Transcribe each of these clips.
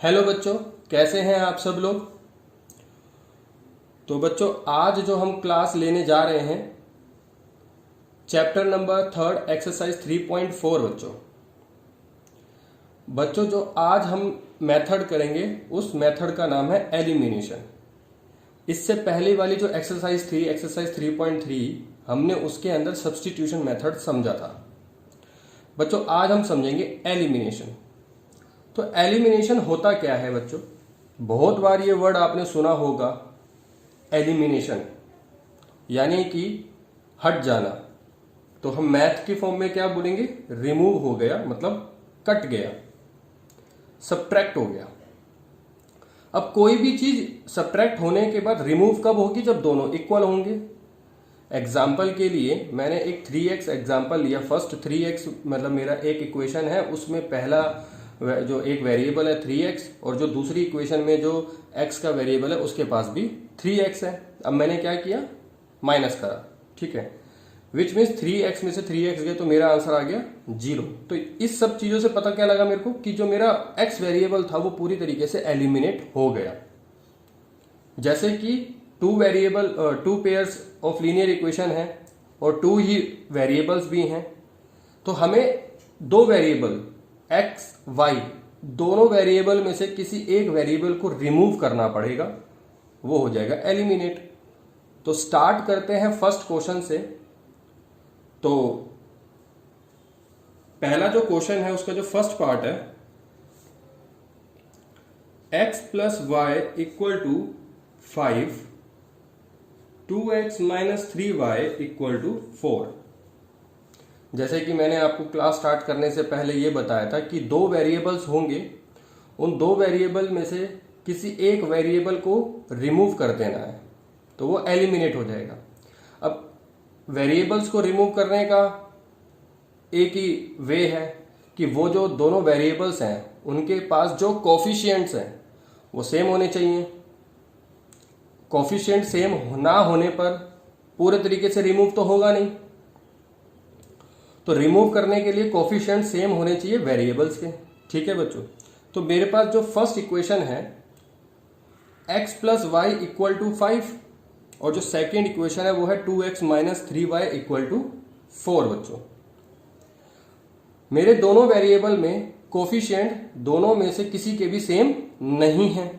Hello बच्चों, कैसे हैं आप सब लोग। तो बच्चों, आज जो हम क्लास लेने जा रहे हैं चैप्टर नंबर 3 एक्सरसाइज 3.4। बच्चों जो आज हम मेथड करेंगे उस मेथड का नाम है एलिमिनेशन। इससे पहले वाली जो एक्सरसाइज 3 हमने उसके अंदर सब्स्टिट्यूशन मेथड समझा था। बच्चों आज हम समझेंगे एलिमिनेशन। तो एलिमिनेशन होता क्या है बच्चों, बहुत बार ये वर्ड आपने सुना होगा, एलिमिनेशन यानी कि हट जाना। तो हम मैथ की फॉर्म में क्या बोलेंगे, रिमूव हो गया, मतलब कट गया, सब्ट्रैक्ट हो गया। अब कोई भी चीज सब्ट्रैक्ट होने के बाद रिमूव कब होगी, जब दोनों इक्वल होंगे। एग्जाम्पल के लिए मैंने एक 3x एग्जाम्पल लिया। फर्स्ट 3x मतलब मेरा एक इक्वेशन है, उसमें पहला जो एक वेरिएबल है 3x और जो दूसरी इक्वेशन में जो x का वेरिएबल है उसके पास भी 3x है। अब मैंने क्या किया, माइनस करा, ठीक है, विच मीन्स 3x में से 3x गए तो मेरा आंसर आ गया 0। तो इस सब चीजों से पता क्या लगा मेरे को कि जो मेरा x वेरिएबल था वो पूरी तरीके से एलिमिनेट हो गया। जैसे कि two pairs of linear equation है और 2 ही वेरिएबल्स भी हैं, तो हमें दो वेरिएबल x y दोनों वेरिएबल में से किसी एक वेरिएबल को रिमूव करना पड़ेगा, वो हो जाएगा एलिमिनेट। तो स्टार्ट करते हैं फर्स्ट क्वेश्चन से। तो पहला जो क्वेश्चन है उसका जो फर्स्ट पार्ट है, x plus Y equal to 5, 2x minus 3y equal to 4। जैसे कि मैंने आपको क्लास स्टार्ट करने से पहले ये बताया था कि दो वेरिएबल्स होंगे, उन दो वेरिएबल में से किसी एक वेरिएबल को रिमूव कर देना है तो वो एलिमिनेट हो जाएगा। अब वेरिएबल्स को रिमूव करने का एक ही वे है कि वो जो दोनों वेरिएबल्स हैं उनके पास जो कोफिशिएंट्स हैं वो सेम होने चाहिए। कोफिशिएंट सेम ना होने पर पूरे तरीके से रिमूव तो होगा नहीं। तो रिमूव करने के लिए कोफिशिएंट सेम होने चाहिए वेरिएबल्स के, ठीक है बच्चों। तो मेरे पास जो फर्स्ट इक्वेशन है x plus Y equal to 5 और जो सेकेंड इक्वेशन है वो है 2x minus 3y equal to 4। बच्चों मेरे दोनों वेरिएबल में कोफिशिएंट दोनों में से किसी के भी सेम नहीं है।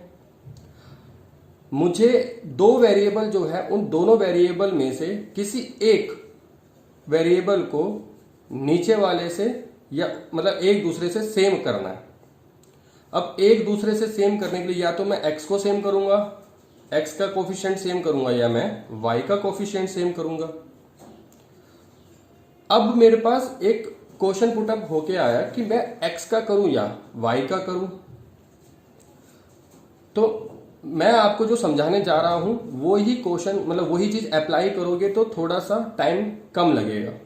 मुझे दो वेरिएबल जो है उन दोनों वेरिएबल में से किसी एक वेरिएबल को नीचे वाले से या मतलब एक दूसरे से सेम करना है। अब एक दूसरे से सेम करने के लिए या तो मैं x को सेम करूंगा, x का कोफिशिएंट सेम करूंगा, या मैं y का कोफिशिएंट सेम करूंगा। अब मेरे पास एक क्वेश्चन पुटअप होके आया कि मैं x का करूं या y का करूं। तो मैं आपको जो समझाने जा रहा हूं वो ही क्वेश्चन मतलब वही चीज अप्लाई करोगे तो थोड़ा सा टाइम कम लगेगा।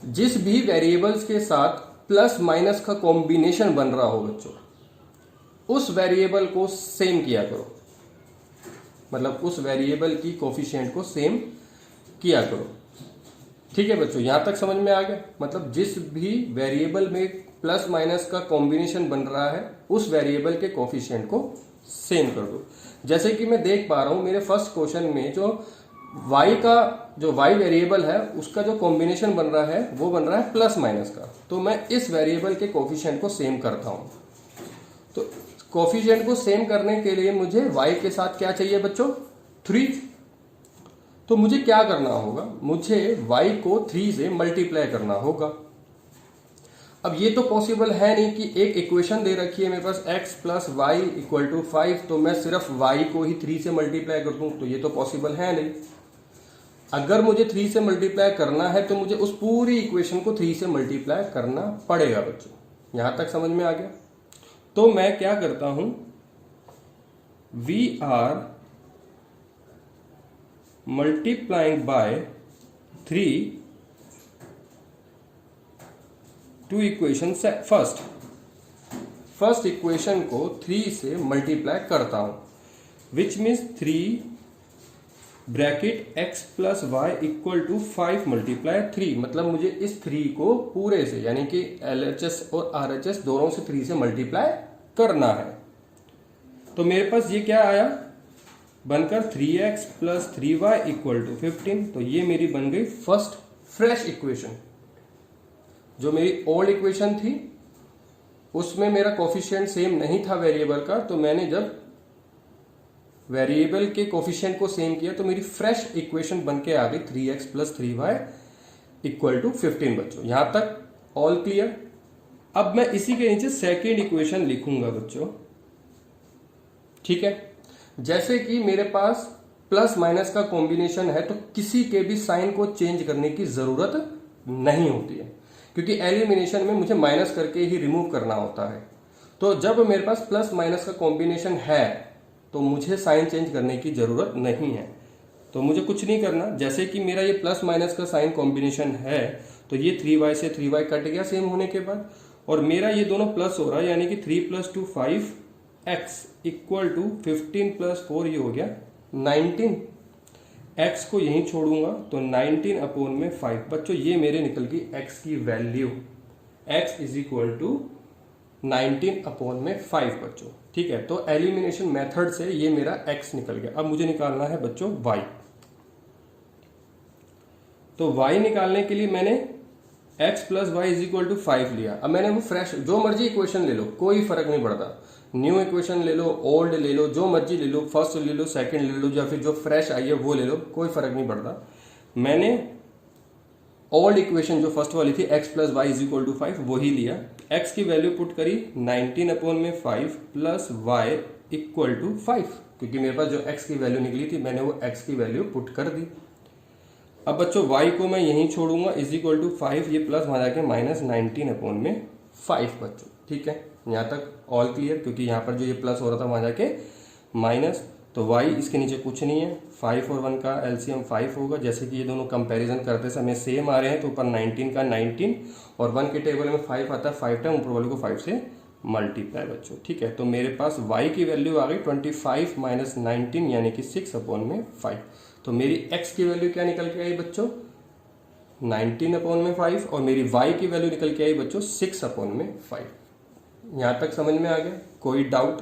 जिस भी वेरिएबल्स के साथ प्लस माइनस का कॉम्बिनेशन बन रहा हो बच्चों, उस वेरिएबल को सेम किया करो, मतलब उस वेरिएबल की कोफिशिएंट को सेम किया करो, ठीक है बच्चों। यहां तक समझ में आ गया। मतलब जिस भी वेरिएबल में प्लस माइनस का कॉम्बिनेशन बन रहा है उस वेरिएबल के कोफिशिएंट को सेम कर दो। जैसे कि मैं देख पा रहा हूं मेरे फर्स्ट क्वेश्चन में जो y वेरिएबल है उसका जो कॉम्बिनेशन बन रहा है वो बन रहा है प्लस माइनस का। तो मैं इस वेरिएबल के कोफिशिएंट को सेम करता हूं। तो कोफिशिएंट को सेम करने के लिए मुझे y के साथ क्या चाहिए बच्चों, 3। तो मुझे क्या करना होगा, मुझे y को 3 से मल्टीप्लाई करना होगा। अब ये तो पॉसिबल है नहीं कि एक इक्वेशन दे रखी है मेरे पास x plus Y equal to 5 तो मैं सिर्फ y को ही 3 से मल्टीप्लाई कर दूं, तो ये तो पॉसिबल है नहीं। अगर मुझे 3 से मल्टीप्लाई करना है तो मुझे उस पूरी इक्वेशन को 3 से मल्टीप्लाई करना पड़ेगा बच्चों। यहां तक समझ में आ गया। तो मैं क्या करता हूं, we are multiplying by 3 to equation first equation को 3 से मल्टीप्लाई करता हूं, which means 3 bracket x plus Y equal to 5 multiply 3। मतलब मुझे इस 3 को पूरे से यानी कि LHS और RHS दोनों से 3 से मल्टीप्लाई करना है। तो मेरे पास ये क्या आया बनकर 3x plus 3y equal to 15। तो ये मेरी बन गई फर्स्ट फ्रेश इक्वेशन। जो मेरी ओल्ड इक्वेशन थी उसमें मेरा कोफिशिएंट सेम नहीं था वेरिएबल का, तो मैंने जब वेरिएबल के कोफिशिएंट को सेम किया तो मेरी फ्रेश इक्वेशन बन के आ गई 3x plus 3y equal to 15। बच्चों यहां तक ऑल क्लियर। अब मैं इसी के नीचे सेकेंड इक्वेशन लिखूंगा बच्चों, ठीक है। जैसे कि मेरे पास प्लस माइनस का कॉम्बिनेशन है तो किसी के भी साइन को चेंज करने की जरूरत नहीं होती है, क्योंकि एलिमिनेशन में मुझे माइनस करके ही रिमूव करना होता है। तो जब मेरे पास प्लस माइनस का कॉम्बिनेशन है तो मुझे साइन चेंज करने की जरूरत नहीं है। तो मुझे कुछ नहीं करना, जैसे कि मेरा ये प्लस माइनस का साइन कॉम्बिनेशन है तो ये 3y से 3y कट गया सेम होने के बाद, और मेरा ये दोनों प्लस हो रहा है, यानी कि 3 plus 2 5x equal to 15 plus 4 ये हो गया 19। x को यहीं छोड़ूंगा तो 19 अपॉन में 5। बच्चों ये मेरे निकल गई x की value, x is equal to 19 upon में 5 बच्चों, ठीक है। तो एलिमिनेशन मेथड से ये मेरा x निकल गया। अब मुझे निकालना है बच्चों y। तो y निकालने के लिए मैंने x plus Y is equal to 5 लिया। अब मैंने वो फ्रेश, जो मर्जी इक्वेशन ले लो कोई फर्क नहीं पड़ता, न्यू इक्वेशन ले लो, ओल्ड ले लो, जो मर्जी ले लो, फर्स्ट ले लो, सेकंड ले लो, या फिर जो फ्रेश आई है वो ले लो, कोई फर्क नहीं पड़ता। मैंने ओल्ड इक्वेशन जो फर्स्ट वाली थी x plus Y is equal to 5 वही लिया। x की वैल्यू पुट करी 19 अपॉन में 5 प्लस वाई इक्वल टू 5, क्योंकि मेरे पास जो x की वैल्यू निकली थी मैंने वो x की वैल्यू पुट कर दी। अब बच्चों y को मैं यहीं छोड़ूंगा, इज इक्वल टू 5, ये प्लस वहां जाके माइनस 19 अपॉन में 5 बच्चों, ठीक है। यहाँ तक ऑल क्लियर, क्योंकि यहाँ पर जो ये प्लस हो रहा था वहां जाके माइनस। तो y इसके नीचे कुछ नहीं है, 5 और 1 का एलसीएम 5 होगा। जैसे कि ये दोनों कंपैरिजन करते समय सेम आ रहे हैं तो ऊपर 19 का 19 और 1 के टेबल में 5 आता है, 5 टाइम ऊपर वाले को 5 से मल्टीप्लाई बच्चों, ठीक है। तो मेरे पास y की वैल्यू आ गई 25 माइनस 19 यानी कि 6 अपॉन में 5। तो मेरी x की वैल्यू क्या निकल के आई बच्चों 19 अपॉन में 5, और मेरी y की वैल्यू निकल के आई बच्चों 6 अपॉन में 5। यहां तक समझ में आ गया, कोई डाउट?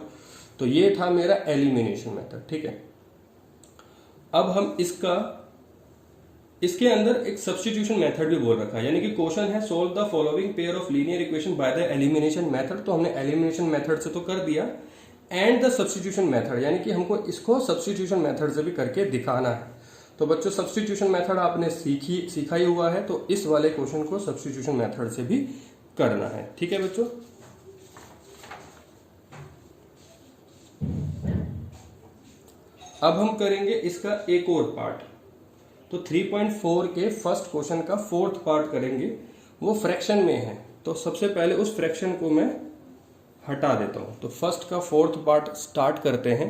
तो ये था मेरा एलिमिनेशन मेथड, ठीक है। अब हम इसके अंदर एक सब्स्टिट्यूशन मेथड भी बोल रखा है, यानी कि क्वेश्चन है solve the following pair of linear equation by the elimination method. तो हमने एलिमिनेशन मेथड से तो कर दिया, एंड द सब्स्टिट्यूशन मेथड, यानी कि हमको इसको सब्स्टिट्यूशन मेथड से भी करके दिखाना है। तो बच्चों सब्स्टिट्यूशन मेथड आपने सीखा ही हुआ है, तो इस वाले क्वेश्चन को सब्स्टिट्यूशन मेथड से भी करना है, ठीक है बच्चों। अब हम करेंगे इसका एक और पार्ट। तो 3.4 के फर्स्ट क्वेश्चन का फोर्थ पार्ट करेंगे, वो फ्रैक्शन में है। तो सबसे पहले उस फ्रैक्शन को मैं हटा देता हूं। तो फर्स्ट का फोर्थ पार्ट स्टार्ट करते हैं।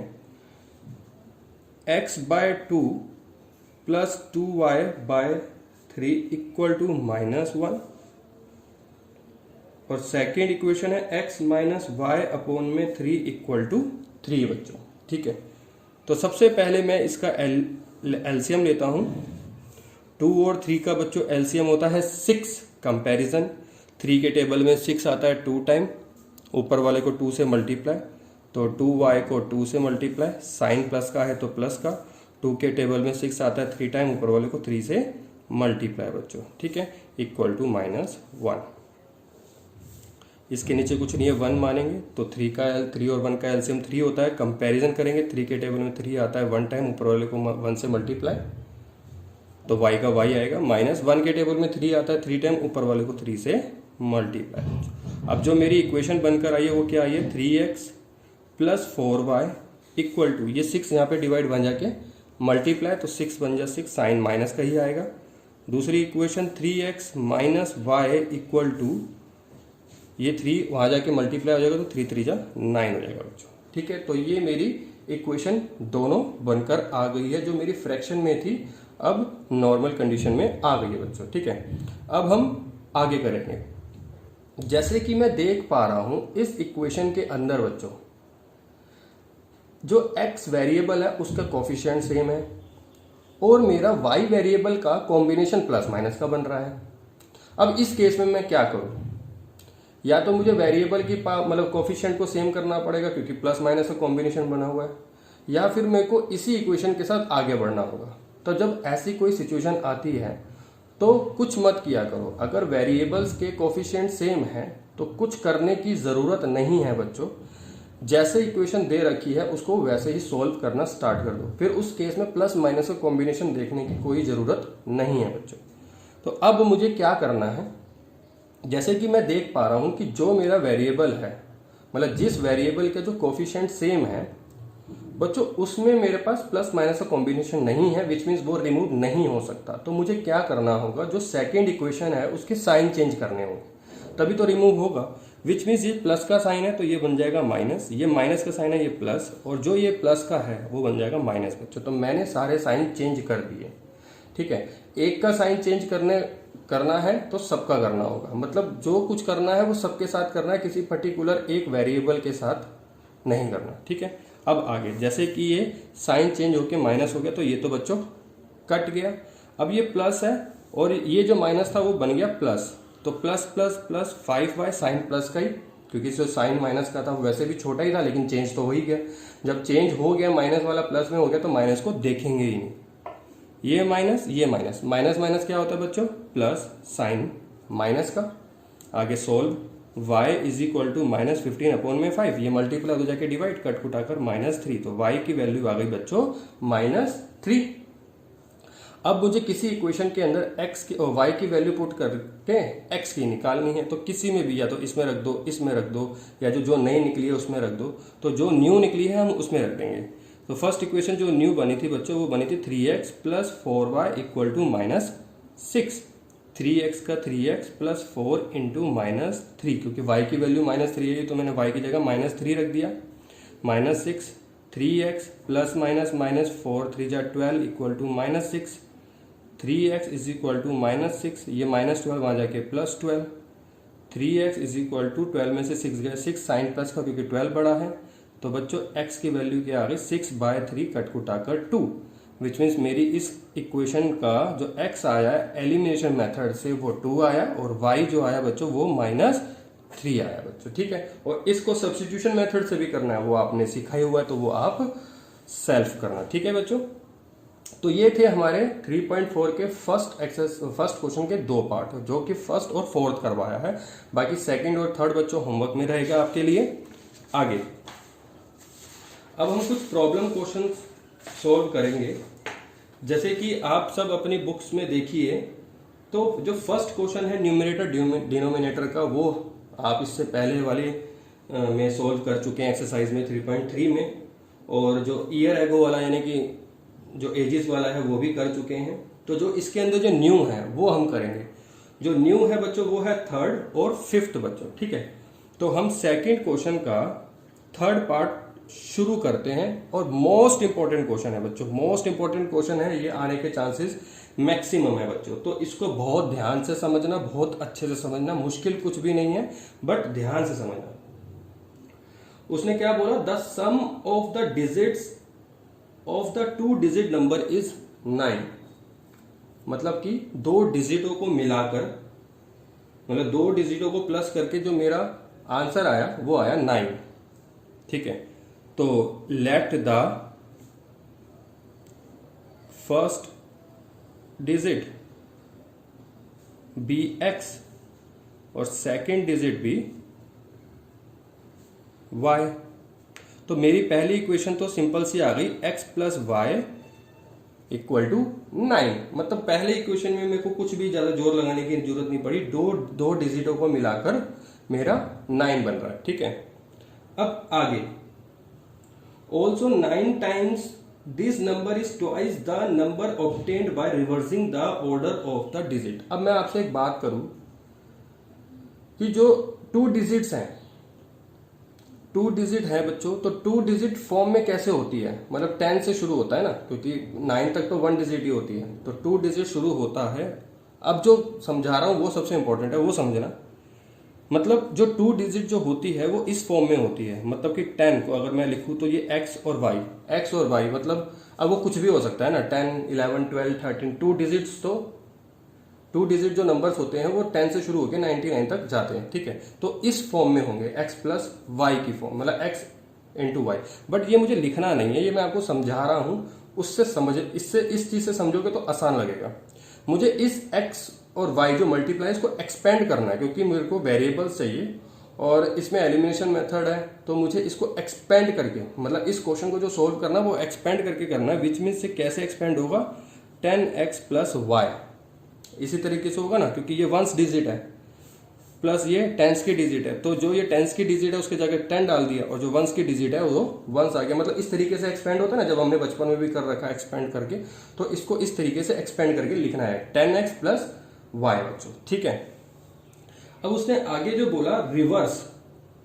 x by 2 plus 2y by 3 equal to -1, और सेकेंड इक्वेशन है x माइनस वाई अपॉन में 3 इक्वल टू 3 बच्चों, ठीक है। तो सबसे पहले मैं इसका एलसीएम लेता हूं। 2 और 3 का बच्चों एलसीएम होता है 6। कंपैरिजन 3 के टेबल में 6 आता है 2 टाइम, ऊपर वाले को 2 से मल्टीप्लाई, तो 2y को 2 से मल्टीप्लाई, साइन प्लस का है तो प्लस का, 2 के टेबल में 6 आता है 3 टाइम, ऊपर वाले को 3 से मल्टीप्लाई बच्चों, ठीक है, इक्वल टू -1। इसके नीचे कुछ नहीं है, 1 मानेंगे तो 3 और 1 का एलसीएम 3 होता है। कंपैरिजन करेंगे, 3 के टेबल में 3 आता है 1 टाइम, ऊपर वाले को 1 से मल्टीप्लाई, तो y का y आएगा। -1 के टेबल में 3 आता है 3 टाइम, ऊपर वाले को 3 से मल्टीप्लाई। अब जो मेरी इक्वेशन बनकर आई है वो क्या आई है 3x plus 4y equal to, ये 6 यहाँ पे डिवाइड बन जाके मल्टीप्लाई, तो 6 बन जा 6, साइन माइनस का ही आएगा। दूसरी equation 3x minus Y equal to, ये 3 वहां जाके मल्टीप्लाई हो जाएगा तो 3 3 जा 9 हो जाएगा बच्चों, ठीक है। तो ये मेरी इक्वेशन दोनों बनकर आ गई है, जो मेरी फ्रैक्शन में थी अब नॉर्मल कंडीशन में आ गई है बच्चों, ठीक है। अब हम आगे करेंगे। जैसे कि मैं देख पा रहा हूं इस इक्वेशन के अंदर बच्चों, जो x वेरिएबल है उसका कोफिशिएंट सेम है, और मेरा y वेरिएबल का कॉम्बिनेशन प्लस माइनस का बन रहा है। अब इस केस में मैं क्या करूं, या तो मुझे वेरिएबल की मतलब कोफिशिएंट को सेम करना पड़ेगा क्योंकि प्लस माइनस का कॉम्बिनेशन बना हुआ है, या फिर मेरे को इसी इक्वेशन के साथ आगे बढ़ना होगा। तो जब ऐसी कोई सिचुएशन आती है तो कुछ मत किया करो। अगर वेरिएबल्स के कोफिशिएंट सेम है तो कुछ करने की ज़रूरत नहीं है बच्चों। जैसे इक्वेशन दे रखी है उसको वैसे ही सॉल्व करना स्टार्ट कर दो। फिर उस केस में प्लस माइनस का कॉम्बिनेशन देखने की कोई ज़रूरत नहीं है बच्चों। तो अब मुझे क्या करना है, जैसे कि मैं देख पा रहा हूं कि जो मेरा वेरिएबल है, मतलब जिस वेरिएबल के जो कोफिशिएंट सेम है बच्चों, उसमें मेरे पास प्लस माइनस का कॉम्बिनेशन नहीं है, विच मीन्स वो रिमूव नहीं हो सकता। तो मुझे क्या करना होगा, जो सेकेंड इक्वेशन है उसके साइन चेंज करने होंगे तभी तो रिमूव होगा। विच मीन्स ये प्लस का साइन है तो ये बन जाएगा माइनस, ये माइनस का साइन है ये प्लस, और जो ये प्लस का है वो बन जाएगा माइनस बच्चों। तो मैंने सारे साइन चेंज कर दिए, ठीक है। एक का साइन चेंज करना है तो सबका करना होगा, मतलब जो कुछ करना है वो सबके साथ करना है, किसी पर्टिकुलर एक वेरिएबल के साथ नहीं करना, ठीक है। अब आगे, जैसे कि ये साइन चेंज होके माइनस हो गया तो ये तो बच्चों कट गया। अब ये प्लस है और ये जो माइनस था वो बन गया प्लस, तो plus plus plus 5y sign plus का ही, क्योंकि जो साइन माइनस का था वो वैसे भी छोटा ही था लेकिन चेंज तो हो ही गया। जब चेंज हो गया माइनस वाला प्लस में हो गया तो माइनस को देखेंगे ही नहीं। ये माइनस माइनस माइनस क्या होता है बच्चों, प्लस साइन माइनस का। आगे solve, y is equal to minus 15/5, ये मल्टीप्लाई हो जाके डिवाइड, कट कुटाकर -3, तो y की वैल्यू आ गई बच्चों -3। अब मुझे किसी इक्वेशन के अंदर x की और y की वैल्यू पुट करके x की निकालनी है, तो किसी में भी, या तो इसमें रख दो, इसमें रख दो, या जो नहीं निकली है उसमें रख दो। तो जो न्यू निकली है हम उसमें रख देंगे। तो फर्स्ट इक्वेशन जो न्यू बनी थी बच्चों वो बनी थी 3x plus 4y equal to -6। 3x का 3x प्लस 4 इंटू -3, क्योंकि y की वैल्यू -3 है तो मैंने y की जगह -3 रख दिया। -6, 3x प्लस माइनस 4 3 जा 12 equal to -6, 3x is equal to -6, ये -12 वहाँ जाके +12, 3x इज इक्वल टू 12 में से 6 गया, 6 साइन प्लस का क्योंकि 12 बड़ा है, तो बच्चों x की वैल्यू क्या आ गई 6/3 कट कुटाकर 2, विच मीन्स मेरी इस इक्वेशन का जो x आया एलिमिनेशन मेथड से वो 2 आया, और y जो आया बच्चों वो -3 आया बच्चों, ठीक है। और इसको सब्स्टिट्यूशन मेथड से भी करना है, वो आपने सीखा ही हुआ है, तो वो आप सेल्फ करना, ठीक है बच्चों। तो ये थे हमारे 3.4 के फर्स्ट क्वेश्चन के 2 पार्ट, जो कि फर्स्ट और फोर्थ करवाया है। बाकी सेकंड और थर्ड बच्चों होमवर्क में रहेगा आपके लिए। आगे अब हम कुछ प्रॉब्लम क्वेश्चन सॉल्व करेंगे। जैसे कि आप सब अपनी बुक्स में देखिए, तो जो फर्स्ट क्वेश्चन है न्यूमरेटर डिनोमिनेटर का, वो आप इससे पहले वाले में सॉल्व कर चुके हैं एक्सरसाइज में 3.3 में, और जो ईयर एगो वाला यानी कि जो एजिस वाला है वो भी कर चुके हैं। तो जो इसके अंदर जो न्यू है वो हम करेंगे। जो न्यू है बच्चों वो है थर्ड और फिफ्थ बच्चों, ठीक है। तो हम सेकंड क्वेश्चन का थर्ड पार्ट शुरू करते हैं, और मोस्ट इंपॉर्टेंट क्वेश्चन है बच्चों, मोस्ट इंपॉर्टेंट क्वेश्चन है, ये आने के चांसेस मैक्सिमम है बच्चों। तो इसको बहुत ध्यान से समझना, बहुत अच्छे से समझना, मुश्किल कुछ भी नहीं है बट ध्यान से समझना। उसने क्या बोला, the sum of the digits of the 2 digit number is 9, मतलब कि 2 डिजिटों को मिलाकर, मतलब 2 डिजिटों को प्लस करके जो मेरा आंसर आया वो आया 9, ठीक है। तो let the first digit be x और सेकेंड डिजिट बी y। तो मेरी पहली इक्वेशन तो सिंपल सी आ गई, x plus Y equal to 9। मतलब पहले इक्वेशन में मेरे को कुछ भी ज्यादा जोर लगाने की जरूरत नहीं पड़ी, दो डिजिटों को मिलाकर मेरा 9 बन रहा है, ठीक है। अब आगे, also 9 times this number is twice the number obtained by reversing the order of the digit. अब मैं आपसे एक बात करूं कि जो 2 डिजिट्स हैं, 2 डिजिट है बच्चों, तो 2 डिजिट फॉर्म में कैसे होती है, मतलब 10 से शुरू होता है ना, क्योंकि 9 तक तो 1 डिजिट ही होती है, तो 2 डिजिट शुरू होता है। अब जो समझा रहा हूं वो सबसे इंपॉर्टेंट है, वो समझना। मतलब जो 2 डिजिट जो होती है वो इस फॉर्म में होती है, मतलब कि 10 को अगर मैं लिखूं तो ये x और y, मतलब अब वो कुछ भी हो सकता है ना, 10 11 12 13, 2 डिजिट्स तो 2 डिजिट जो नंबर्स होते हैं वो 10 से शुरू होकर 99 तक जाते हैं, ठीक है। तो इस फॉर्म में होंगे x प्लस वाई की फॉर्म, मतलब x इंटू वाई। बट ये मुझे लिखना नहीं है, ये मैं आपको समझा रहा हूं, उससे इससे इस चीज से समझोगे तो आसान लगेगा। मुझे इस x और y जो मल्टीप्लाई इसको एक्सपेंड करना है, क्योंकि मेरे को वेरिएबल्स चाहिए और इसमें एलिमिनेशन मेथड है, तो मुझे इसको एक्सपेंड करके, मतलब इस क्वेश्चन को जो सोल्व करना है वो एक्सपेंड करके करना है। विच मीन्स से कैसे एक्सपेंड होगा, 10x प्लस वाई इसी तरीके से होगा ना, क्योंकि ये वंस डिजिट है प्लस ये टेंस की डिजिट है, तो जो ये टेंस की डिजिट है उसके जगह 10 डाल दिया और जो वंस की डिजिट है वो वंस आ गया। मतलब इस तरीके से एक्सपेंड होता है ना, जब हमने बचपन में भी कर रखा है एक्सपेंड करके, तो इसको इस तरीके से एक्सपेंड करके लिखना है 10x प्लस वाई बच्चों, ठीक है। अब उसने आगे जो बोला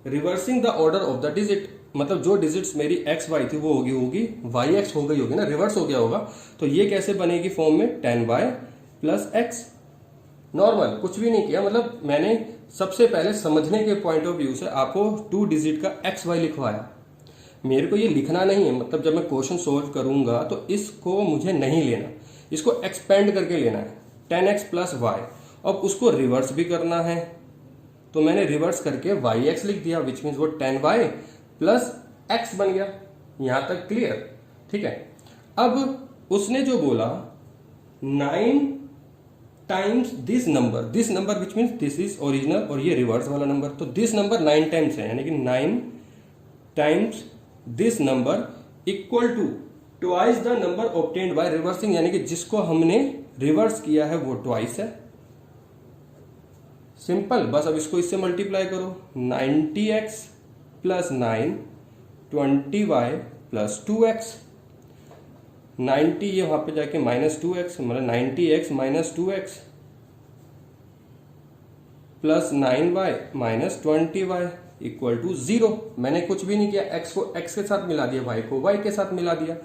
reversing the order of the digit, मतलब जो डिजिट्स मेरी एक्स वाई थी वो होगी वाई एक्स हो गई होगी ना, रिवर्स हो गया होगा। तो ये कैसे बनेगी फॉर्म में, 10y प्लस एक्स। नॉर्मल कुछ भी नहीं किया, मतलब मैंने सबसे पहले समझने के पॉइंट ऑफ व्यू से आपको 2 डिजिट का एक्स वाई लिखवाया। मेरे को ये लिखना नहीं है, मतलब जब मैं क्वेश्चन सोल्व करूंगा तो इसको मुझे नहीं लेना, इसको एक्सपेंड करके लेना है 10x प्लस वाई। अब उसको रिवर्स भी करना है, तो मैंने रिवर्स करके वाई एक्स लिख दिया, विच मीन्स वो 10y प्लस एक्स बन गया। यहां तक क्लियर, ठीक है। अब उसने जो बोला 9 times this number which means this is original और ये रिवर्स वाला नंबर, तो दिस नंबर 9 टाइम्स है, यानी कि 9 times this number equal to twice the number obtained by reversing, यानी कि जिसको हमने रिवर्स किया है वो ट्वाइस है। सिंपल, बस अब इसको इससे मल्टीप्लाई करो, 90x plus 9 20y plus 2x। 90 ये वहां पे जाके माइनस 2x, मतलब 90x minus 2x plus 9y minus 20y equal to 0। मैंने कुछ भी नहीं किया, x को x के साथ मिला दिया, y को y के साथ मिला दिया।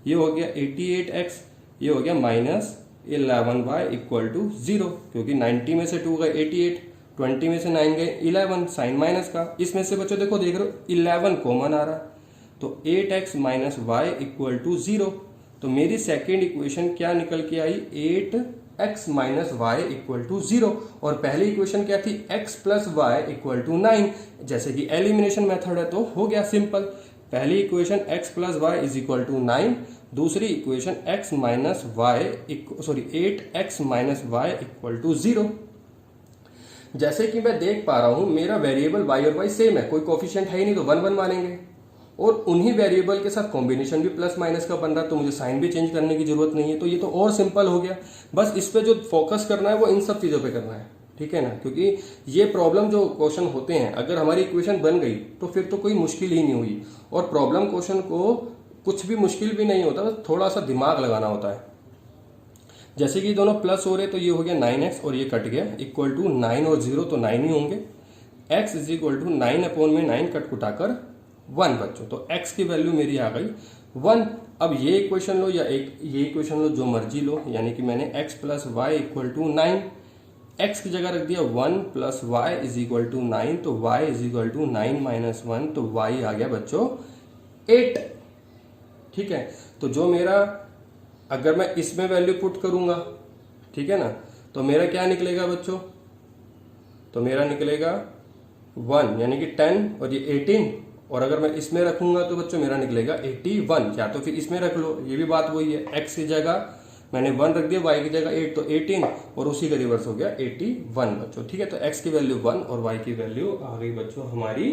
ये हो गया 88x, ये हो गया माइनस 11y इक्वल टू 0, क्योंकि 90 में से 2 गए 88, 20 में से 9 गए 11, साइन माइनस का। इसमें से बच्चों देखो, देख रहे हो 11 कॉमन आ रहा है, तो 8x minus Y equal to 0। तो मेरी सेकेंड इक्वेशन क्या निकल के आई, 8x minus Y equal to 0। और पहली इक्वेशन क्या थी, x plus Y equal to 9। जैसे कि एलिमिनेशन मेथड है तो हो गया सिंपल। पहली equation x plus Y is equal to 9, दूसरी equation x minus Y 8x minus Y equal to 0। जैसे कि मैं देख पा रहा हूं मेरा वेरिएबल y और y सेम है, कोई कोफिशिएंट है ही नहीं, तो 1 1 मानेंगे। और उन्हीं वेरिएबल के साथ कॉम्बिनेशन भी प्लस माइनस का बन रहा है, तो मुझे साइन भी चेंज करने की जरूरत नहीं है। तो ये तो और सिंपल हो गया। बस इस पे जो फोकस करना है वो इन सब चीजों पे करना है, ठीक है ना। क्योंकि ये प्रॉब्लम जो क्वेश्चन होते हैं, अगर हमारी इक्वेशन बन गई तो फिर तो कोई मुश्किल ही नहीं हुई। और प्रॉब्लम क्वेश्चन को कुछ भी मुश्किल भी नहीं होता, थोड़ा सा दिमाग लगाना होता है। जैसे कि दोनों प्लस हो रहे, तो ये हो गया 9x और ये कट गया, इक्वल टू 9 और 0 तो 9 ही होंगे। x is equal to 9 upon में 9 कट कुटाकर 1 बच्चों, तो x की वैल्यू मेरी आ गई 1। अब ये इक्वेशन लो या ये इक्वेशन लो, जो मर्जी लो, यानी कि मैंने x plus Y equal to 9, x की जगह रख दिया 1 plus Y is equal to 9, तो y is equal to 9 minus 1, तो y आ गया बच्चों 8, ठीक है। तो जो मेरा, अगर मैं इसमें वैल्यू पुट करूंगा, ठीक है ना, तो मेरा क्या निकलेगा बच्चों, तो मेरा निकलेगा 1 यानी कि 10 और ये 18, और अगर मैं इसमें रखूंगा तो बच्चों मेरा निकलेगा 81, या तो फिर इसमें रख लो, ये भी बात वही है। x की जगह मैंने 1 रख दिया, y की जगह 8, तो 18 और उसी का रिवर्स हो गया 81 बच्चों, ठीक है। तो x की वैल्यू 1 और y की वैल्यू आ गई बच्चों हमारी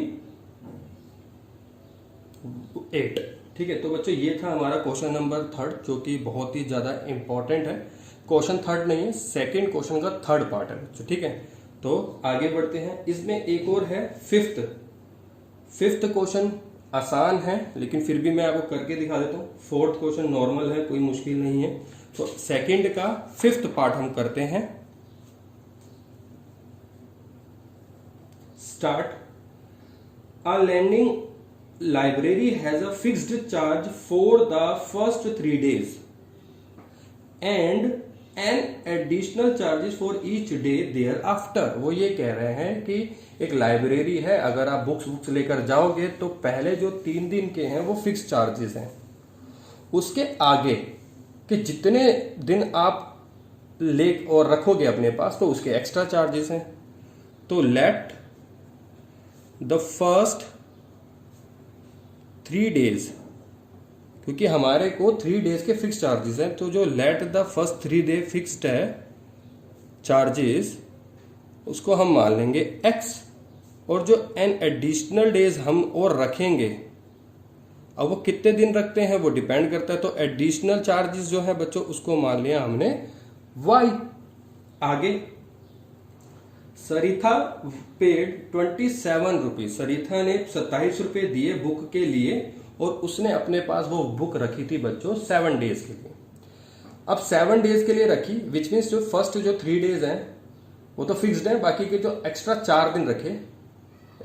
8, ठीक है। तो बच्चों ये था हमारा क्वेश्चन नंबर 3, जो कि बहुत ही ज्यादा इंपॉर्टेंट है। क्वेश्चन 3 नहीं है, सेकंड क्वेश्चन का 3rd पार्ट है बच्चों, ठीक है। तो आगे बढ़ते हैं, इसमें एक और है 5th क्वेश्चन। आसान है लेकिन फिर भी मैं आपको करके दिखा देता हूँ। 4th क्वेश्चन नॉर्मल है, कोई मुश्किल नहीं है। तो सेकंड का 5th पार्ट हम करते हैं। Start. A landing library has a fixed charge for the first 3 days and an additional charges for each day thereafter। वो ये कह रहे हैं कि एक लाइब्रेरी है, अगर आप बुक्स लेकर जाओगे तो पहले जो 3 दिन के हैं वो फिक्स चार्जेस हैं, उसके आगे कि जितने दिन आप ले और रखोगे अपने पास तो उसके एक्स्ट्रा चार्जेस हैं। तो लेट द फर्स्ट 3 डेज, क्योंकि हमारे को 3 डेज के फिक्स चार्जेस हैं, तो जो late the first 3 day fixed है चार्जेस, उसको हम मान लेंगे x, और जो एन एडिशनल डेज हम और रखेंगे, अब वो कितने दिन रखते हैं वो डिपेंड करता है। तो एडिशनल चार्जेस जो है बच्चों उसको मान लिया हमने y। आगे सरिता पेड 27 रुपीज, सरिता ने 27 रुपए दिए बुक के लिए और उसने अपने पास वो बुक रखी थी बच्चों 7 डेज के लिए। अब 7 डेज के लिए रखी, विच मीन्स जो फर्स्ट जो 3 डेज हैं वो तो फिक्स्ड है, बाकी के जो एक्स्ट्रा 4 दिन रखे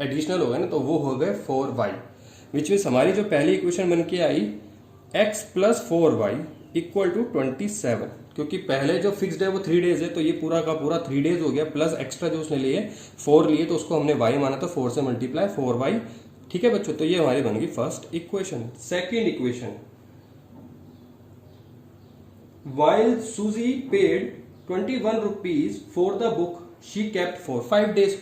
एडिशनल हो गए ना, तो वो हो गए 4y, विच मीन्स हमारी जो पहली इक्वेशन बन के आई x plus 4y equal to 27, क्योंकि पहले जो फिक्स्ड है वो 3 डेज है, तो ये पूरा का पूरा 3 डेज हो गया, प्लस एक्स्ट्रा जो उसने लिए 4 लिए तो उसको हमने y माना, तो 4 से मल्टीप्लाई 4y। ठीक है बच्चों, तो ये हमारी बन गई first equation. Second equation, while Susie paid 21 rupees for the book she kept for 5 days,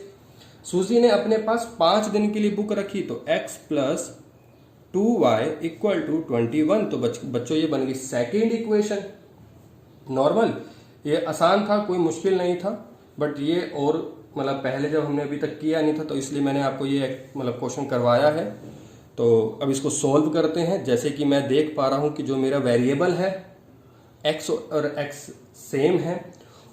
सूजी ने अपने पास 5 दिन के लिए बुक रखी, तो x plus 2y equal to 21। तो बच्चों ये बन गई सेकेंड इक्वेशन। नॉर्मल, ये आसान था, कोई मुश्किल नहीं था, बट ये और मतलब पहले जब हमने अभी तक किया नहीं था तो इसलिए मैंने आपको ये मतलब क्वेश्चन करवाया है। तो अब इसको सॉल्व करते हैं। जैसे कि मैं देख पा रहा हूं कि जो मेरा वेरिएबल है x और x सेम है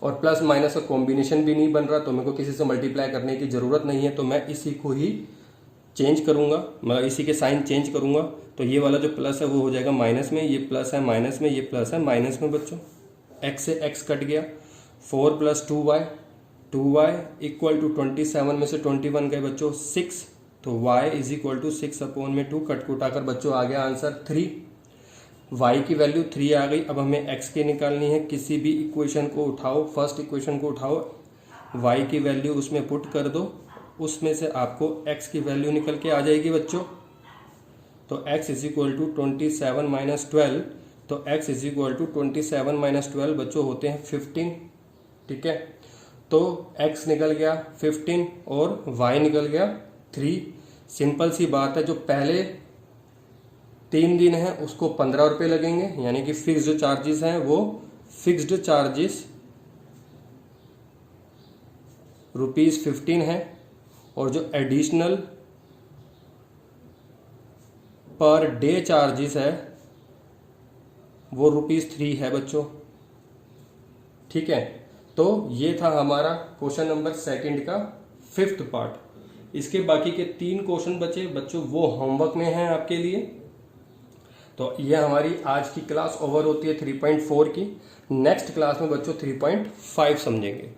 और प्लस माइनस का कॉम्बिनेशन भी नहीं बन रहा, तो मेरे को किसी से मल्टीप्लाई करने की जरूरत नहीं है, तो मैं इसी को ही चेंज करूंगा, मैं इसी के साइन चेंज करूंगा। तो ये वाला जो प्लस है वो हो जाएगा माइनस में, ये प्लस है माइनस में, ये प्लस है माइनस में बच्चों। x से x कट गया, 4 प्लस 2y इक्वल टू 27 में से 21 गए बच्चों 6, तो y is equal to 6 upon में 2, कट कुटाकर बच्चों आ गया आंसर 3। y की वैल्यू 3 आ गई। अब हमें x की निकालनी है। किसी भी इक्वेशन को उठाओ, फर्स्ट इक्वेशन को उठाओ, y की वैल्यू उसमें पुट कर दो, उसमें से आपको x की वैल्यू निकल के आ जाएगी बच्चों। तो x is equal to 27 minus 12, तो x is equal to 27 minus 12 बच्चों होते हैं 15। ठीक है, तो x निकल गया 15 और y निकल गया 3। सिंपल सी बात है, जो पहले 3 दिन है उसको 15 रुपये लगेंगे, यानी कि फिक्स्ड जो चार्जेस हैं वो फिक्स्ड चार्जेस ₹15 है, और जो एडिशनल पर डे चार्जेस है वो ₹3 है बच्चों। ठीक है, तो ये था हमारा क्वेश्चन नंबर सेकंड का 5th पार्ट। इसके बाकी के 3 क्वेश्चन बचे बच्चों, वो होमवर्क में हैं आपके लिए। तो ये हमारी आज की क्लास ओवर होती है 3.4 की। नेक्स्ट क्लास में बच्चों 3.5 समझेंगे।